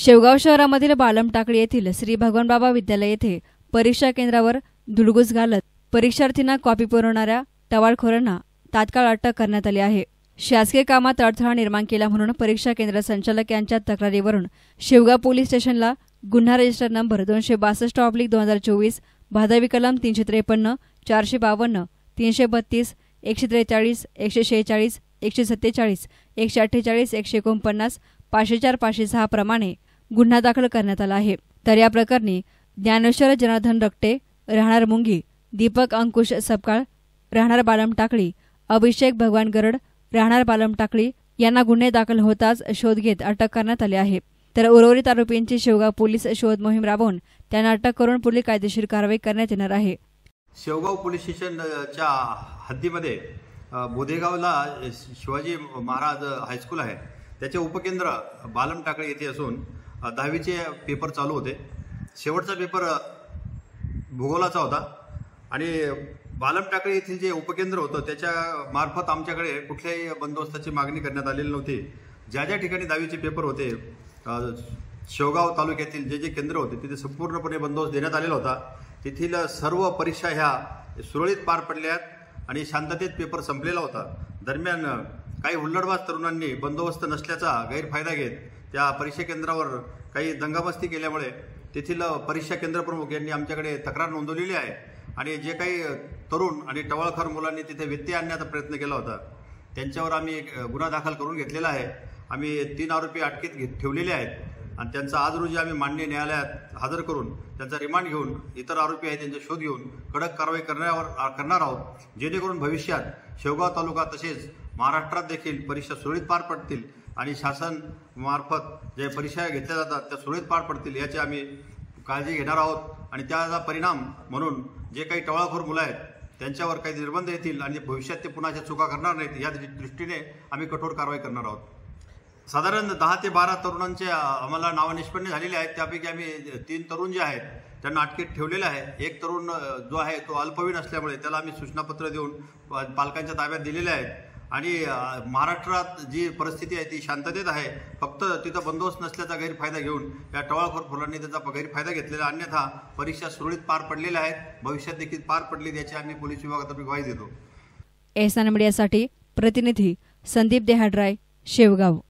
शेवगाव शहरामधील बालमटाकळी येथील श्री भगवानबाबा विद्यालय येथे परीक्षा केंद्रावर धुडगूस घालत परीक्षार्थींना कॉपी पुरवणाऱ्या टवाळखोरांना तात्काळ अटक करण्यात आली आहे। शासकीय कामात अडथळा निर्माण केला म्हणून परीक्षा केंद्र संचालक यांच्या तक्रारीवरून शेवगाव पोलीस स्टेशनला गुन्हा रजिस्टर नंबर 262/2024 भादवी कलम 353, 452, 332, 143, 146, 147, 148, 149, 504, 506 प्रमाणे गुन्हा दाखल करण्यात आला आहे। तर या प्रकरणी ज्ञानेश्वर जनार्दन रक्टे राहणार मुंगी, दीपक अंकुश सपकाळ राहणार बालमटाकळी, अभिषेक भगवान गरड राहणार बालमटाकळी यांना गुन्हे दाखल होताच शोध घेत अटक करण्यात आली आहे। तर उर्वरित आरोपींची शेवगाव पोलीस शोध मोहीम राबवून त्यांना अटक करून पुढील कायदेशीर कारवाई करण्यात येणार आहे। शेवगाव पोलीस स्टेशनच्या हद्दीमध्ये बोधेगावला शिवाजी महाराज हायस्कूल आहे। त्याचे उपकेंद्र बालमटाकळी येथे असून 10वीचे पेपर चालू होते। शेवटचा पेपर भूगोलाचा होता आणि बालमटाकळी येथील जे उपकेंद्र होतं त्याच्या मार्फत आमच्याकडे कुठल्याही बंदोबस्ताची मागणी करण्यात आलेली नव्हती। ज्या ज्या ठिकाणी 10वीचे पेपर होते शेवगाव तालुक्यातील जे जे केंद्र होते तिथे संपूर्णपणे बंदोबस्त देण्यात आलेला होता। तेथील सर्व परीक्षा ह्या सुरळीत पार पडल्यात आणि शांततेत पेपर संपलेला होता। दरम्यान काही हुल्लडबाज तरुणांनी बंदोबस्त नसल्याचा गैरफायदा घेत त्या परीक्षा केंद्रावर काही दंगामस्ती केल्यामुळे तेथील परीक्षा केंद्र प्रमुख यांनी आमच्याकडे तक्रार नोंदवलेली आहे आणि जे काही तरुण आणि टवाळखोर मुलांनी तिथे व्यत्यय आणण्याचा प्रयत्न केला होता त्यांच्यावर आम्ही गुन्हा दाखल करून घेतलेला आहे। आम्ही 3 आरोपी अटकेत ठेवलेले आहेत आणि त्यांचा आज रोजी आम्ही माननीय न्यायालयात हजर करून त्यांचा रिमांड घेऊन इतर आरोपी आहेत त्यांचा शोध घेऊन कडक कारवाई करणार आहोत, जेणेकरून भविष्यात शेवगाव तालुका तसेच महाराष्ट्रात देखील परीक्षा सुरळीत पार पडतील आणि शासन मार्फत जे परीक्षा घेतल्या जातात त्या सुरळीत पार पडतील याची आम्ही काळजी घेणार आहोत आणि त्याचा परिणाम म्हणून जे काही टवाळखोर मुलं आहेत त्यांच्यावर काही निर्बंध येतील आणि भविष्यात ते पुन्हा चुका करणार नाहीत या दृष्टीने आम्ही कठोर कारवाई करणार आहोत। साधारण 10 ते 12 तरुणांचे आम्हाला नाव निष्पन्न झालेले आहेत। त्यापैकी आम्ही 3 तरुण जे आहेत त्यांना अटकेत ठेवलेले आहे। एक तरुण जो आहे तो अल्पवयीन असल्यामुळे त्याला आम्ही सूचनापत्र देऊन पालकांच्या ताब्यात दिलेले आहेत आणि महाराष्ट्रात जी परिस्थिती आहे ती शांततेत आहे। फक्त तिथं बंदोबस्त नसल्याचा गैरफायदा घेऊन या टवाळखोर फुलांनी त्याचा गैरफायदा घेतलेला, अन्यथा परीक्षा सुरळीत पार पडलेल्या आहेत, भविष्यात देखील पार पडली याची आम्ही पोलीस विभागातर्फे ग्वाही देतो। एसएन मीडियासाठी प्रतिनिधी संदीप देहाडराय, शेवगाव।